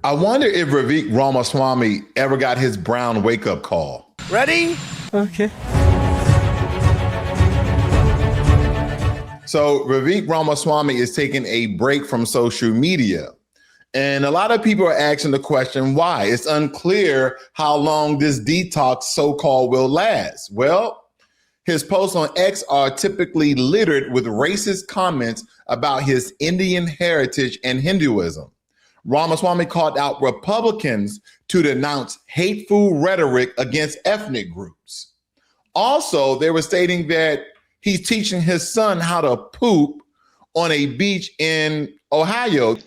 I wonder if Vivek Ramaswamy ever got his brown wake-up call. Ready? Okay. So Vivek Ramaswamy is taking a break from social media. And a lot of people are asking the question, why? It's unclear how long this detox so-called will last. Well, his posts on X are typically littered with racist comments about his Indian heritage and Hinduism. Ramaswamy called out Republicans to denounce hateful rhetoric against ethnic groups. Also, they were stating that he's teaching his son how to poop on a beach in Ohio.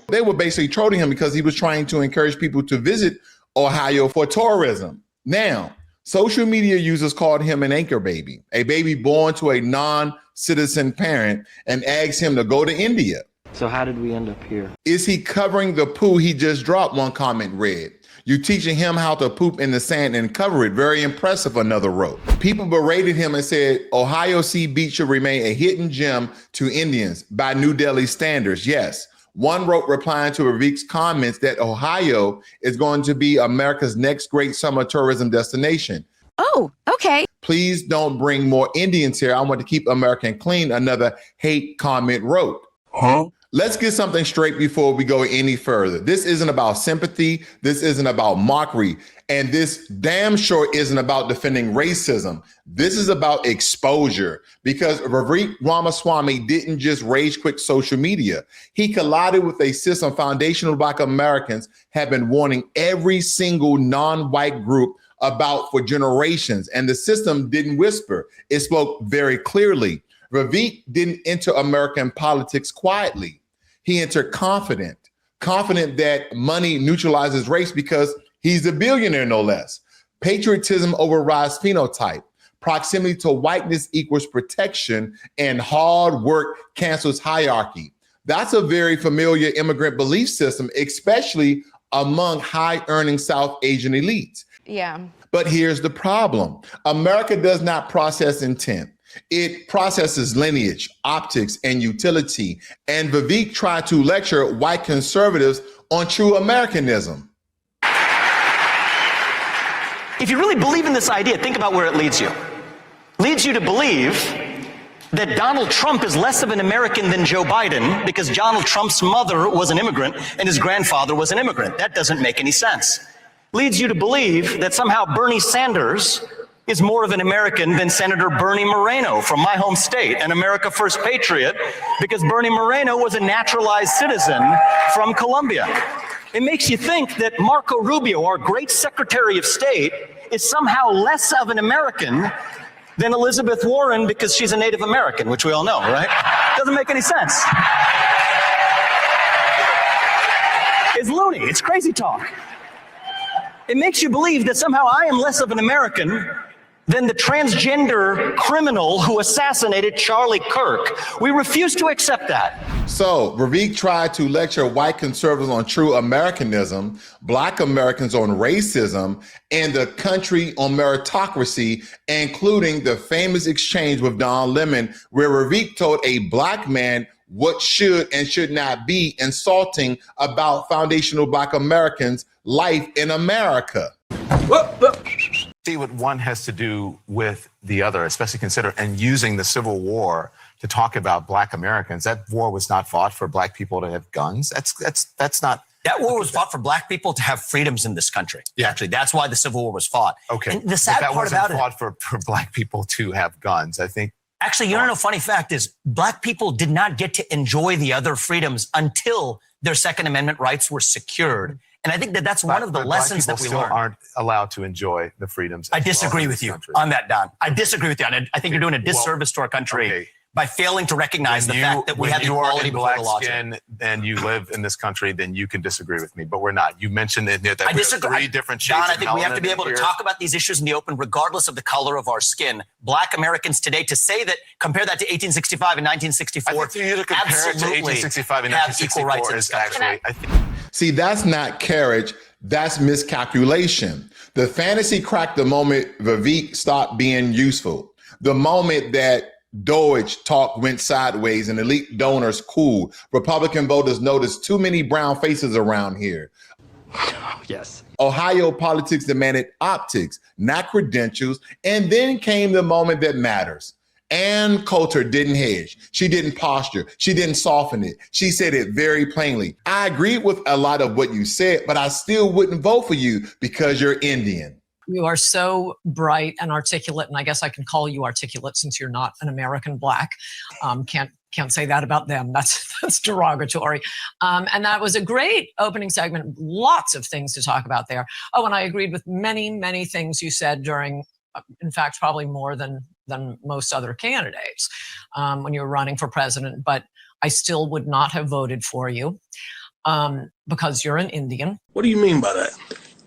They were basically trolling him because he was trying to encourage people to visit Ohio for tourism. Now, social media users called him an anchor baby, a baby born to a non-citizen parent, and asked him to go to India. So how did we end up here? Is he covering the poo he just dropped? One comment read. You teaching him how to poop in the sand and cover it. Very impressive, another wrote. People berated him and said, Ohio Sea Beach should remain a hidden gem to Indians by New Delhi standards. Yes. One wrote, replying to Vivek's comments, that Ohio is going to be America's next great summer tourism destination. Oh, okay. Please don't bring more Indians here. I want to keep America clean, another hate comment wrote. Huh? Let's get something straight before we go any further. This isn't about sympathy. This isn't about mockery. And this damn sure isn't about defending racism. This is about exposure, because Vivek Ramaswamy didn't just rage quit social media. He collided with a system foundational Black Americans have been warning every single non-white group about for generations. And the system didn't whisper. It spoke very clearly. Vivek didn't enter American politics quietly. He entered confident that money neutralizes race because he's a billionaire, no less. Patriotism overrides phenotype. Proximity to whiteness equals protection, and hard work cancels hierarchy. That's a very familiar immigrant belief system, especially among high-earning South Asian elites. Yeah. But here's the problem. America does not process intent. It processes lineage, optics, and utility. And Vivek tried to lecture white conservatives on true Americanism. If you really believe in this idea, think about where it leads you. Leads you to believe that Donald Trump is less of an American than Joe Biden because Donald Trump's mother was an immigrant and his grandfather was an immigrant. That doesn't make any sense. Leads you to believe that somehow Bernie Sanders is more of an American than Senator Bernie Moreno from my home state, an America First patriot, because Bernie Moreno was a naturalized citizen from Colombia. It makes you think that Marco Rubio, our great Secretary of State, is somehow less of an American than Elizabeth Warren because she's a Native American, which we all know, right? Doesn't make any sense. It's loony. It's crazy talk. It makes you believe that somehow I am less of an American than the transgender criminal who assassinated Charlie Kirk. We refuse to accept that. So Vivek tried to lecture white conservatives on true Americanism, Black Americans on racism, and the country on meritocracy, including the famous exchange with Don Lemon, where Vivek told a Black man what should and should not be insulting about foundational Black Americans' life in America. See what one has to do with the other, especially consider and using the Civil War to talk about Black Americans. That war was not fought for Black people to have guns. That's not. That war was fought for Black people to have freedoms in this country. Yeah. Actually, that's why the Civil War was fought. Okay. And the sad part about it, fought for Black people to have guns. I think. Actually, you know, funny fact is Black people did not get to enjoy the other freedoms until their Second Amendment rights were secured. And I think that that's one of the lessons that we learned. Still aren't allowed to enjoy the freedoms. I disagree with you on that, Don. I disagree with you. I think you're doing a disservice to our country by failing to recognize the fact that we have equality before the law. When you are in black skin and you live in this country, then you can disagree with me, but we're not. You mentioned that I disagree. Three different shades. Don, I think we have to be able to talk about these issues in the open, regardless of the color of our skin. Black Americans today, to say that, compare that to 1865 and 1964, I think for you to compare it to 1865 and 1964 is actually, See, that's not carriage, that's miscalculation. The fantasy cracked the moment Vivek stopped being useful. The moment that Doge talk went sideways and elite donors cooled. Republican voters noticed too many brown faces around here. Yes. Ohio politics demanded optics, not credentials. And then came the moment that matters. Ann Coulter didn't hedge. She didn't posture. She didn't soften it. She said it very plainly. I agree with a lot of what you said, but I still wouldn't vote for you because you're Indian. You are so bright and articulate, and I guess I can call you articulate since you're not an American Black. Can't say that about them. That's derogatory. And that was a great opening segment. Lots of things to talk about there. Oh, and I agreed with many, many things you said during, in fact, probably more than most other candidates when you were running for president. But I still would not have voted for you because you're an Indian. What do you mean by that?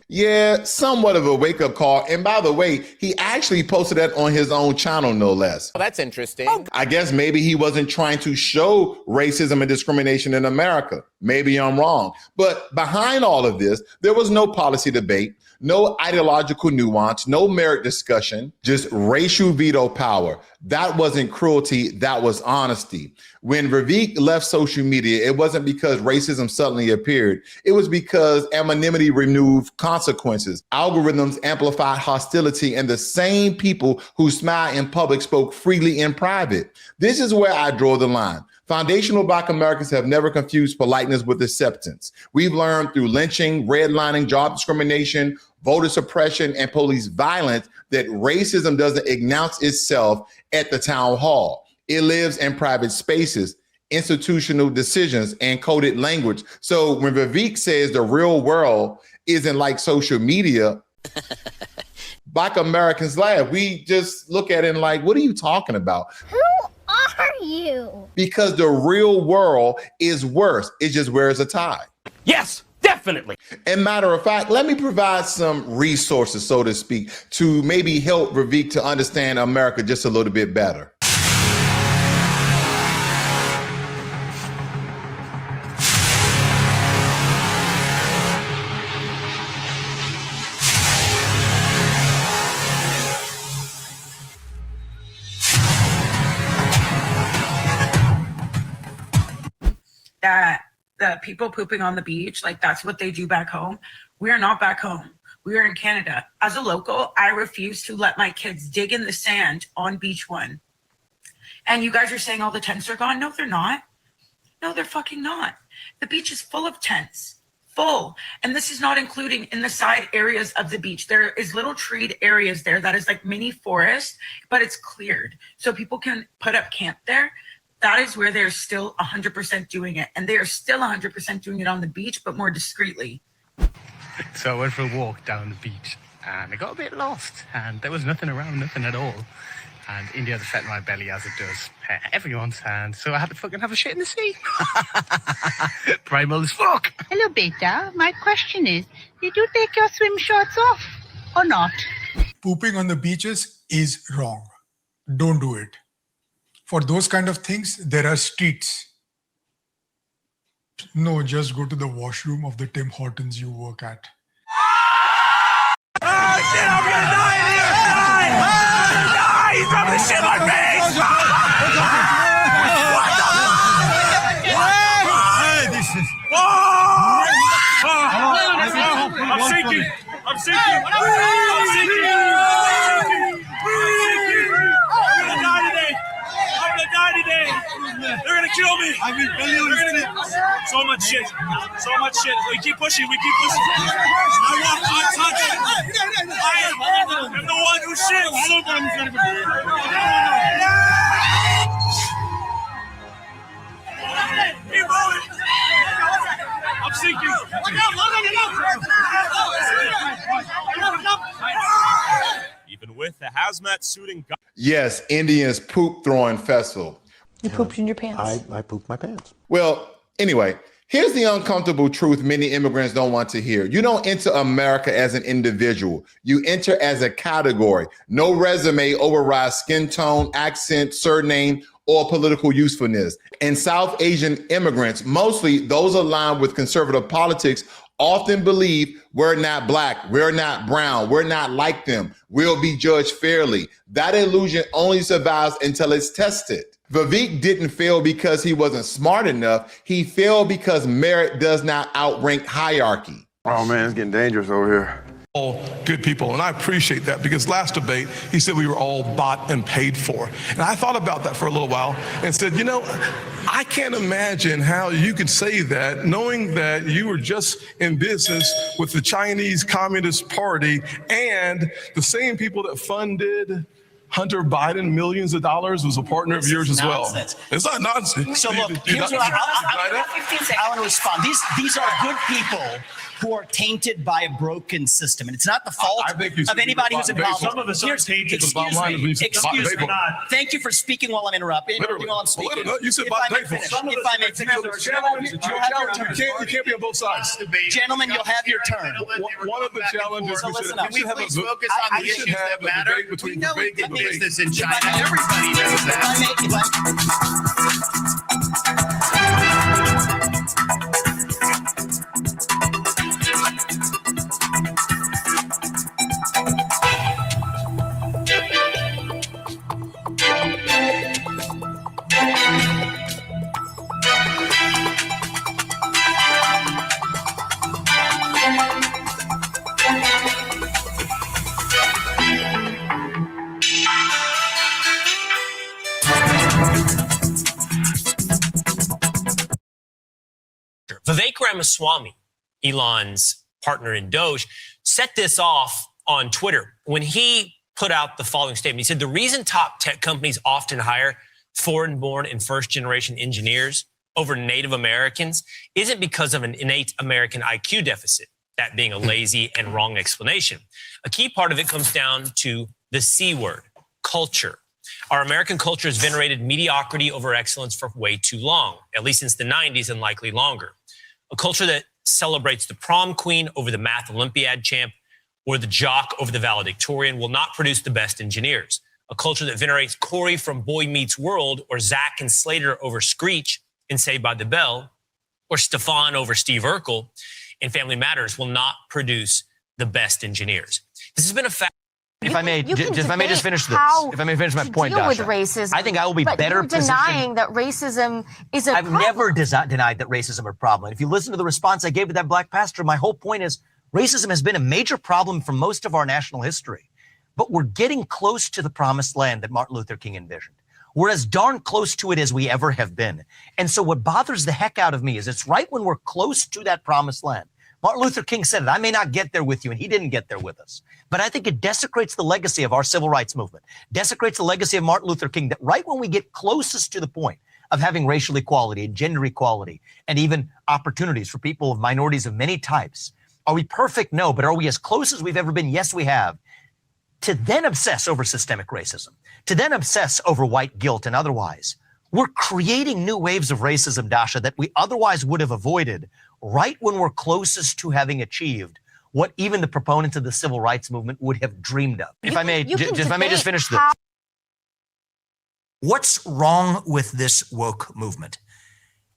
Yeah, somewhat of a wake-up call. And by the way, he actually posted that on his own channel, no less. Well, that's interesting. I guess maybe he wasn't trying to show racism and discrimination in America. Maybe I'm wrong. But behind all of this, there was no policy debate, no ideological nuance, no merit discussion, just racial veto power. That wasn't cruelty, that was honesty. When Vivek left social media, it wasn't because racism suddenly appeared. It was because anonymity removed consequences. Algorithms amplified hostility, and the same people who smiled in public spoke freely in private. This is where I draw the line. Foundational Black Americans have never confused politeness with acceptance. We've learned through lynching, redlining, job discrimination, voter suppression, and police violence that racism doesn't announce itself at the town hall. It lives in private spaces, institutional decisions, and coded language. So when Vivek says the real world isn't like social media, Black Americans laugh. We just look at it and like, what are you talking about? Who are you? Because the real world is worse. It just wears a tie. Yes, definitely. And matter of fact, let me provide some resources, so to speak, to maybe help Vivek to understand America just a little bit better. That the people pooping on the beach, like that's what they do back home. We are not back home. We are in Canada. As a local, I refuse to let my kids dig in the sand on beach one. And you guys are saying all the tents are gone. No, they're not. No, they're fucking not. The beach is full of tents, full. And this is not including in the side areas of the beach. There is little treed areas there that is like mini forest, but it's cleared. So people can put up camp there. That is where they're still 100% doing it. And they are still 100% doing it on the beach, but more discreetly. So I went for a walk down the beach and I got a bit lost and there was nothing around, nothing at all. And India had fed my belly as it does everyone's, and so I had to fucking have a shit in the sea. Primal as fuck. Hello, beta. My question is, did you take your swim shorts off or not? Pooping on the beaches is wrong. Don't do it. For those kind of things, there are streets. No, just go to the washroom of the Tim Hortons you work at. Oh shit, I'm gonna die in here! Die! He's dropping the shit on me! What the fuck? Hey, this is... I'm sinking! I'm sinking! I'm sinking! They're gonna kill me. So much shit. So much shit. We keep pushing. We keep pushing. I walk untouched. I am the one who shits. Keep rolling. I'm sinking. Even with the hazmat suit and gun. Yes, Indians poop throwing festival. You pooped in your pants. I pooped my pants. Well, anyway, Here's the uncomfortable truth many immigrants don't want to hear. You don't enter America as an individual. You enter as a category. No resume overrides skin tone, accent, surname, or political usefulness. And South Asian immigrants, mostly those aligned with conservative politics, often believe we're not black, we're not brown, we're not like them, we'll be judged fairly. That illusion only survives until it's tested. Vivek didn't fail because he wasn't smart enough. He failed because merit does not outrank hierarchy. Oh man, it's getting dangerous over here. All good people, and I appreciate that, because last debate he said we were all bought and paid for, and I thought about that for a little while and said, you know, I can't imagine how you could say that knowing that you were just in business with the Chinese Communist Party and the same people that funded Hunter Biden millions of dollars was a partner of yours as well. It's not nonsense. So look, here's what I want to respond. These are good people who are tainted by a broken system, and it's not the fault of anybody who's involved. Some of us are tainted. Excuse me. Thank you for speaking while I'm interrupting. While I'm speaking. You said about hateful. If I may finish. You can't be on both sides. Gentlemen, you'll have your turn. One of the challenges So listen up. we should have a focus on the issues that matter. debate between We know we Vivek did and Vivek. business in China. Everybody knows that. Vivek Ramaswamy, Elon's partner in Doge, set this off on Twitter when he put out the following statement. He said, the reason top tech companies often hire foreign-born and first-generation engineers over Native Americans isn't because of an innate American IQ deficit, that being a lazy and wrong explanation. A key part of it comes down to the C word, culture. Our American culture has venerated mediocrity over excellence for way too long, at least since the 90s and likely longer. A culture that celebrates the prom queen over the math Olympiad champ or the jock over the valedictorian will not produce the best engineers. A culture that venerates Corey from Boy Meets World or Zach and Slater over Screech in Saved by the Bell or Stefan over Steve Urkel in Family Matters will not produce the best engineers. This has been a fact. If I may just finish this. If I may finish my point, Dasha. With racism, I think I will be better positioned. Denying that racism is a problem. I've never denied that racism is a problem. If you listen to the response I gave to that black pastor, my whole point is racism has been a major problem for most of our national history. But we're getting close to the promised land that Martin Luther King envisioned. We're as darn close to it as we ever have been. And so what bothers the heck out of me is it's right when we're close to that promised land. Martin Luther King said it, I may not get there with you, and he didn't get there with us. But I think it desecrates the legacy of our civil rights movement, desecrates the legacy of Martin Luther King, that right when we get closest to the point of having racial equality and gender equality and even opportunities for people of minorities of many types, are we perfect? No. But are we as close as we've ever been? Yes, we have. To then obsess over systemic racism, to then obsess over white guilt and otherwise, we're creating new waves of racism, Dasha, that we otherwise would have avoided right when we're closest to having achieved what even the proponents of the civil rights movement would have dreamed of. If I may just finish this. What's wrong with this woke movement?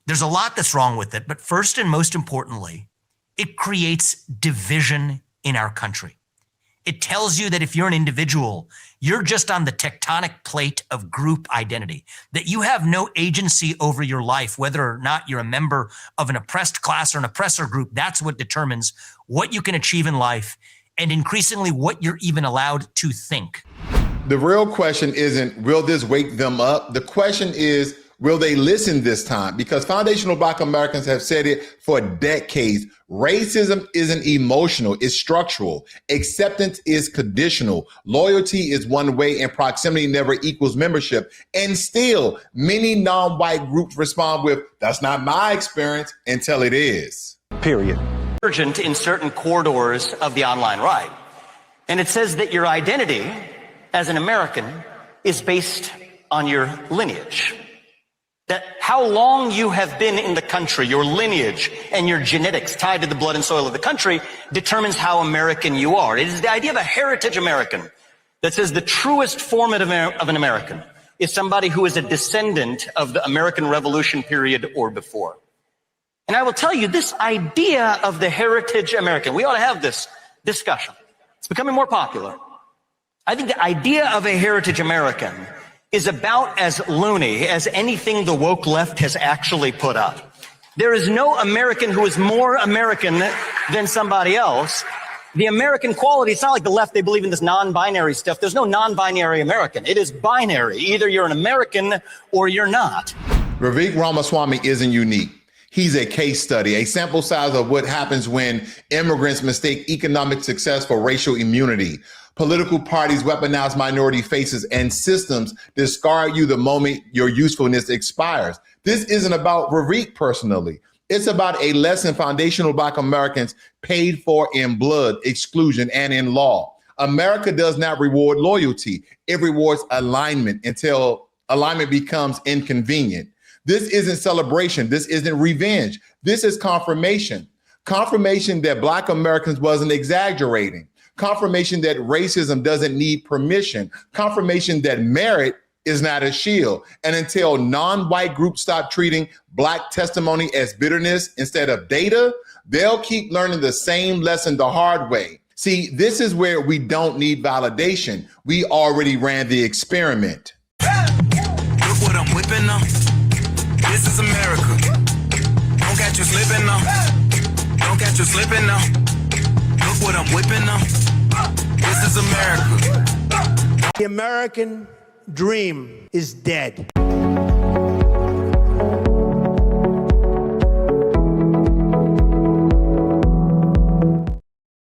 There's a lot that's wrong with it, but first and most importantly, it creates division in our country. It tells you that if you're an individual, you're just on the tectonic plate of group identity, that you have no agency over your life, whether or not you're a member of an oppressed class or an oppressor group. That's what determines what you can achieve in life and increasingly what you're even allowed to think. The real question isn't, will this wake them up? The question is, will they listen this time? Because foundational Black Americans have said it for decades. Racism isn't emotional, it's structural. Acceptance is conditional. Loyalty is one way and proximity never equals membership. And still, many non-white groups respond with, that's not my experience, until it is. Period. Urgent in certain corridors of the online right. And it says that your identity as an American is based on your lineage. that how long you have been in the country, your lineage and your genetics tied to the blood and soil of the country determines how American you are. It is the idea of a heritage American that says the truest form of an American is somebody who is a descendant of the American Revolution period or before. And I will tell you, this idea of the heritage American, we ought to have this discussion. It's becoming more popular. I think the idea of a heritage American is about as loony as anything the woke left has actually put up. There is no American who is more American than somebody else. The American quality, it's not like the left, they believe in this non-binary stuff. There's no non-binary American. It is binary. Either you're an American or you're not. Vivek Ramaswamy isn't unique. He's a case study, a sample size of what happens when immigrants mistake economic success for racial immunity. Political parties weaponize minority faces, and systems discard you the moment your usefulness expires. This isn't about Vivek personally. It's about a lesson foundational Black Americans paid for in blood, exclusion, and in law. America does not reward loyalty. It rewards alignment until alignment becomes inconvenient. This isn't celebration. This isn't revenge. This is confirmation. Confirmation that Black Americans wasn't exaggerating. Confirmation that racism doesn't need permission. Confirmation that merit is not a shield. And until non-white groups stop treating Black testimony as bitterness instead of data, they'll keep learning the same lesson the hard way. See, this is where we don't need validation. We already ran the experiment. Look what I'm whipping now. This is America. Don't catch you slipping now. Don't catch you slipping now. Look what I'm whipping now. This is America. The American dream is dead.